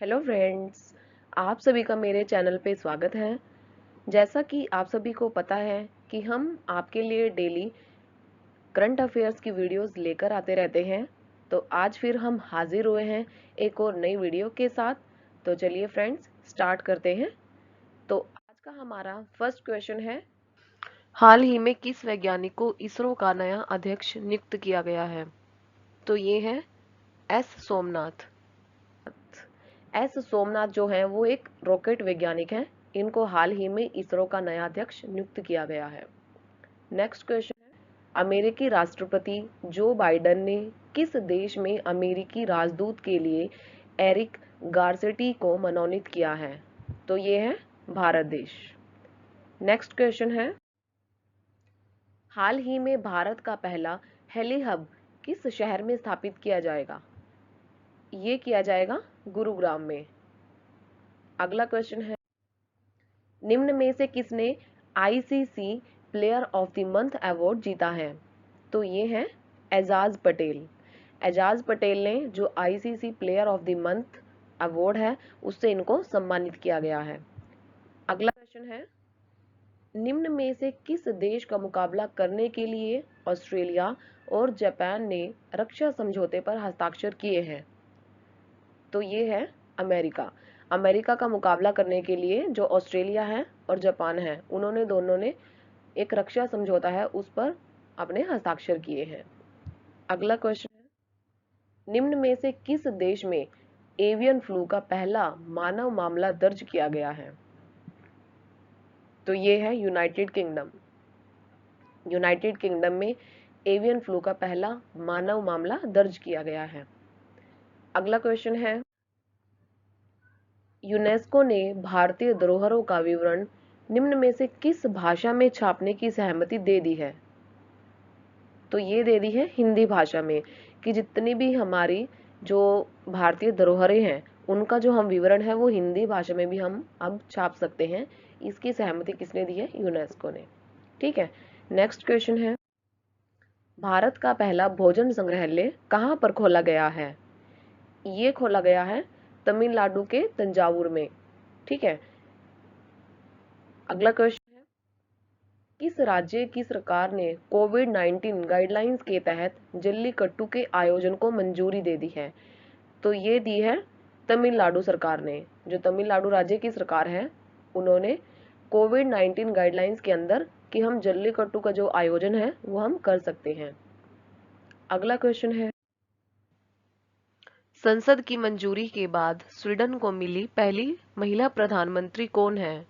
Hello friends, आप सभी का मेरे चैनल पे स्वागत है। जैसा कि आप सभी को पता है कि हम आपके लिए डेली करंट अफेयर्स की वीडियोस लेकर आते रहते हैं, तो आज फिर हम हाजिर हुए हैं एक और नई वीडियो के साथ। तो चलिए फ्रेंड्स, स्टार्ट करते हैं। तो आज का हमारा फर्स्ट क्वेश्चन है, हाल ही में किस वैज्ञानिक को इसरो का नया अध्यक्ष नियुक्त किया गया है? तो ये है एस सोमनाथ। एस सोमनाथ जो है वो एक रॉकेट वैज्ञानिक हैं। इनको हाल ही में इसरो का नया अध्यक्ष नियुक्त किया गया है। नेक्स्ट क्वेश्चन है, अमेरिकी राष्ट्रपति जो बाइडेन ने किस देश में अमेरिकी राजदूत के लिए एरिक गारसेटी को मनोनीत किया है? तो ये है भारत देश। नेक्स्ट क्वेश्चन है, हाल ही में भारत का पहला हेली हब किस शहर में स्थापित किया जाएगा? ये किया जाएगा गुरुग्राम में। अगला क्वेश्चन है, निम्न में से किसने ICC player of the month award जीता है? तो ये है एजाज पटेल। एजाज पटेल ने जो ICC player of the month award है उससे इनको सम्मानित किया गया है। अगला क्वेश्चन है, निम्न में से किस देश का मुकाबला करने के लिए ऑस्ट्रेलिया और जापान ने रक्षा समझौते पर हस्ताक्षर किए हैं? तो ये है अमेरिका। अमेरिका का मुकाबला करने के लिए जो ऑस्ट्रेलिया है और जापान है, उन्होंने दोनों ने एक रक्षा समझौता है उस पर अपने हस्ताक्षर किए हैं। अगला क्वेश्चन है, निम्न में से किस देश में एवियन फ्लू का पहला मानव मामला दर्ज किया गया है? तो ये है यूनाइटेड किंगडम। यूनाइटेड किंगडम में एवियन फ्लू का पहला मानव मामला दर्ज किया गया है। अगला क्वेश्चन है, यूनेस्को ने भारतीय धरोहरों का विवरण निम्न में से किस भाषा में छापने की सहमति दे दी है? तो ये दे दी है हिंदी भाषा में, कि जितनी भी हमारी जो भारतीय धरोहरें हैं उनका जो हम विवरण है वो हिंदी भाषा में भी हम अब छाप सकते हैं। इसकी सहमति किसने दी है? यूनेस्को ने। ठीक है। नेक्स्ट क्वेश्चन है, भारत का पहला भोजन संग्रहालय कहाँ पर खोला गया है? ये खोला गया है तमिलनाडु के तंजावुर में। ठीक है। अगला क्वेश्चन है, किस राज्य की सरकार ने कोविड-19 गाइडलाइंस के तहत जल्लीकट्टू के आयोजन को मंजूरी दे दी है? तो ये दी है तमिलनाडु सरकार ने। जो तमिलनाडु राज्य की सरकार है उन्होंने कोविड-19 गाइडलाइंस के अंदर कि हम जल्लीकट्टू का जो आयोजन है वो हम कर सकते हैं। अगला क्वेश्चन है, संसद की मंजूरी के बाद स्वीडन को मिली पहली महिला प्रधानमंत्री कौन है?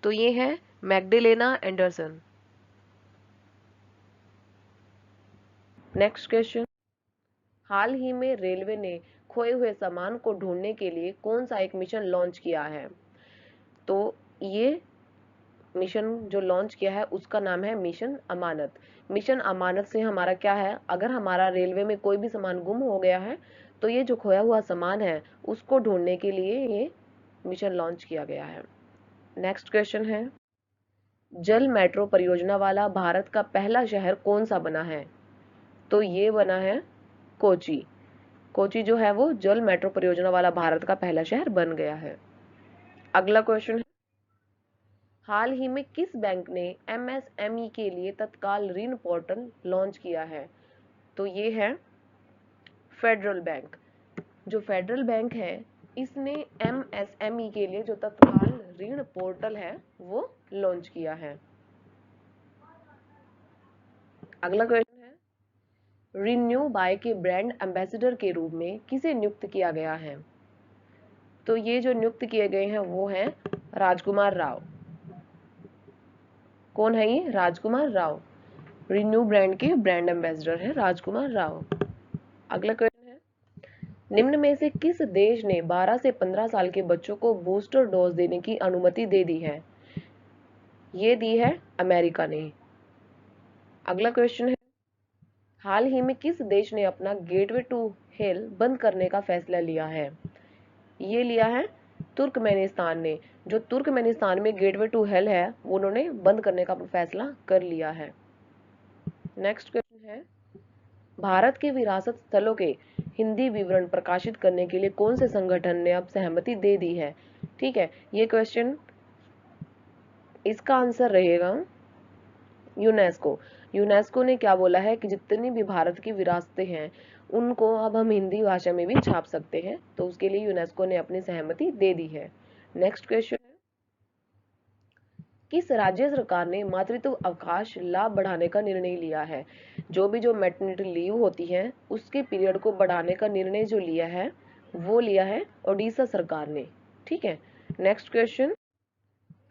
तो ये है मैग्डलेना एंडरसन। नेक्स्ट क्वेश्चन, हाल ही में रेलवे ने खोए हुए सामान को ढूंढने के लिए कौन सा एक मिशन लॉन्च किया है? तो ये मिशन जो लॉन्च किया है उसका नाम है मिशन अमानत। मिशन अमानत से हमारा क्या है, अगर हमारा रेलवे में कोई भी सामान गुम हो गया है तो ये जो खोया हुआ सामान है उसको ढूंढने के लिए ये मिशन लॉन्च किया गया है। नेक्स्ट क्वेश्चन है, जल मेट्रो परियोजना वाला भारत का पहला शहर कौन सा बना है? तो ये बना है कोची। कोची जो है वो जल मेट्रो परियोजना वाला भारत का पहला शहर बन गया है। अगला क्वेश्चन है, हाल ही में किस बैंक ने एमएसएमई के लिए तत्काल ऋण पोर्टल लॉन्च किया है? तो ये है फेडरल बैंक। जो फेडरल बैंक है इसने एमएसएमई के लिए जो तत्काल ऋण पोर्टल है वो लॉन्च किया है। अगला क्वेश्चन है, रिन्यू बाय के ब्रांड एम्बेसडर के रूप में किसे नियुक्त किया गया है? तो ये जो नियुक्त किए गए हैं वो हैं राजकुमार राव। कौन है ये? राजकुमार राव। रिन्यू ब्रांड के ब्रांड एम्बेसडर है राजकुमार राव। अगला क्वेश्चन है, निम्न में से किस देश ने 12 से 15 साल के बच्चों को बूस्टर डोज देने की अनुमति दे दी है? ये दी है अमेरिका ने। अगला क्वेश्चन है, हाल ही में किस देश ने अपना गेटवे टू हेल बंद करने का फैसला लिया है? ये लिया है तुर्कमेनिस्तान ने। जो तुर्कमेनिस्तान में गेटवे टू हेल है वो उन्होंने बंद करने का फैसला कर लिया है। नेक्स्ट क्वेश्चन है, भारत के विरासत स्थलों के हिंदी विवरण प्रकाशित करने के लिए कौन से संगठन ने अब सहमति दे दी है? ठीक है, ये क्वेश्चन, इसका आंसर रहेगा यूनेस्को। यूनेस्को ने क्या बोला है कि जितनी भी भारत की विरासतें हैं उनको अब हम हिंदी भाषा में भी छाप सकते हैं, तो उसके लिए यूनेस्को ने अपनी सहमति दे दी है। नेक्स्ट क्वेश्चन है, किस राज्य सरकार ने मातृत्व अवकाश लाभ बढ़ाने का निर्णय लिया है? जो मैटरनिटी लीव होती है उसके पीरियड को बढ़ाने का निर्णय जो लिया है वो लिया है ओडिशा सरकार ने। ठीक है, नेक्स्ट क्वेश्चन,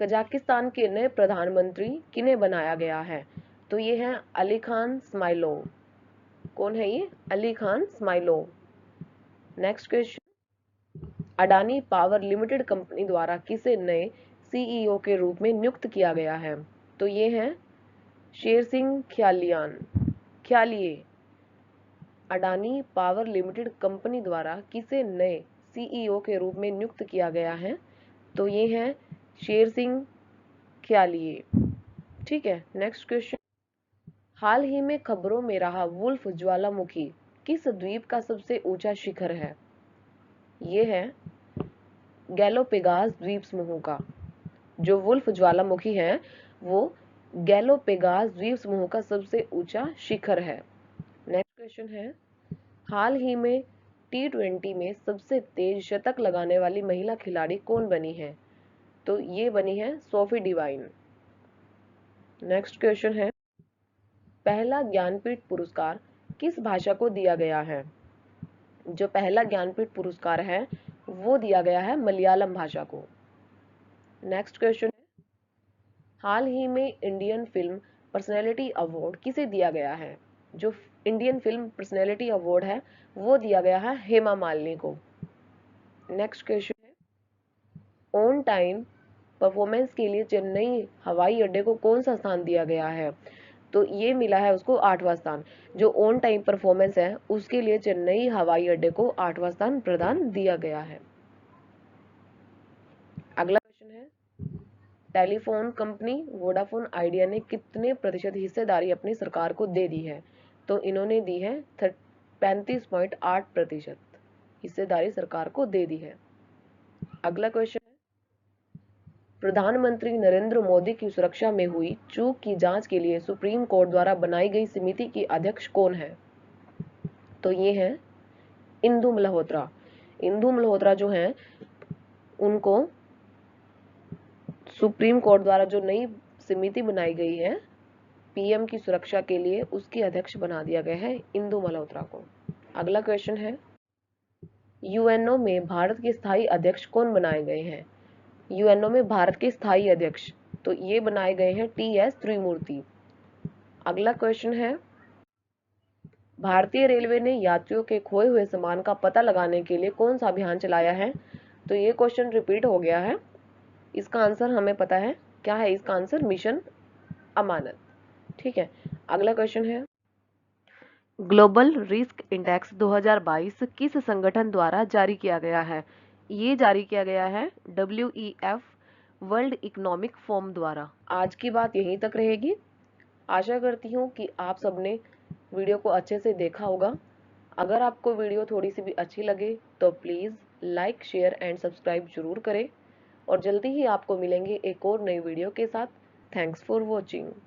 कजाकिस्तान के नए प्रधानमंत्री किन्हें बनाया गया है? तो ये है अली खान स्माइलोव। कौन है ये? Ali Khan Smailov. Next question, Adani power limited company द्वारा किसे नए सीईओ के रूप में नियुक्त किया गया है? तो ये है Sher Singh Khyalia. Adani power limited company द्वारा किसे नए सीईओ के रूप में नियुक्त किया गया है? तो ये है शेर सिंह ख्यालिए। ठीक है, नेक्स्ट क्वेश्चन, हाल ही में खबरों में रहा वुल्फ ज्वालामुखी किस द्वीप का सबसे ऊंचा शिखर है? ये है गैलोपेगास द्वीप समूह का। जो वुल्फ ज्वालामुखी है वो गैलोपेगास द्वीप समूह का सबसे ऊंचा शिखर है। नेक्स्ट क्वेश्चन है, हाल ही में T20 में सबसे तेज शतक लगाने वाली महिला खिलाड़ी कौन बनी है? तो ये बनी है सोफी डिवाइन। नेक्स्ट क्वेश्चन है, पहला ज्ञानपीठ पुरस्कार किस भाषा को दिया गया है? जो पहला ज्ञानपीठ पुरस्कार है वो दिया गया है मलयालम भाषा को। नेक्स्ट क्वेश्चन है, हाल ही में इंडियन फिल्म पर्सनैलिटी अवार्ड किसे दिया गया है? जो इंडियन फिल्म पर्सनैलिटी अवार्ड है वो दिया गया है हेमा मालिनी को। नेक्स्ट क्वेश्चन है, ऑन टाइम परफॉर्मेंस के लिए चेन्नई हवाई अड्डे को कौन सा स्थान दिया गया है? तो ये मिला है उसको 8वां स्थान। जो ऑन टाइम परफॉर्मेंस है उसके लिए चेन्नई हवाई अड्डे को 8वां स्थान प्रदान दिया गया है। अगला क्वेश्चन है, टेलीफोन कंपनी वोडाफोन आइडिया ने कितने प्रतिशत हिस्सेदारी अपनी सरकार को दे दी है? तो इन्होंने दी है 35.8% हिस्सेदारी सरकार को दे दी है। अगला क्वेश्चन है, प्रधानमंत्री नरेंद्र मोदी की सुरक्षा में हुई चूक की जांच के लिए सुप्रीम कोर्ट द्वारा बनाई गई समिति की अध्यक्ष कौन है? तो ये है इंदु मल्होत्रा। इंदु मल्होत्रा जो है उनको सुप्रीम कोर्ट द्वारा जो नई समिति बनाई गई है पीएम की सुरक्षा के लिए उसकी अध्यक्ष बना दिया गया है इंदु मल्होत्रा को। अगला क्वेश्चन है, यूएनओ में भारत के स्थायी अध्यक्ष कौन बनाए गए हैं? यूएनओ में भारत के स्थायी अध्यक्ष तो ये बनाए गए हैं टीएस त्रिमूर्ति। अगला क्वेश्चन है, भारतीय रेलवे ने यात्रियों के खोए हुए सामान का पता लगाने के लिए कौन सा अभियान चलाया है? तो ये क्वेश्चन रिपीट हो गया है। इसका आंसर हमें पता है, क्या है इसका आंसर? मिशन अमानत। ठीक है, अगला क्वेश्चन है, ग्लोबल रिस्क इंडेक्स 2022 किस संगठन द्वारा जारी किया गया है? ये जारी किया गया है WEF वर्ल्ड इकोनॉमिक फोरम द्वारा। आज की बात यहीं तक रहेगी। आशा करती हूँ कि आप सबने वीडियो को अच्छे से देखा होगा। अगर आपको वीडियो थोड़ी सी भी अच्छी लगे तो please like, share and subscribe जरूर करें और जल्दी ही आपको मिलेंगे एक और नई वीडियो के साथ। Thanks for watching.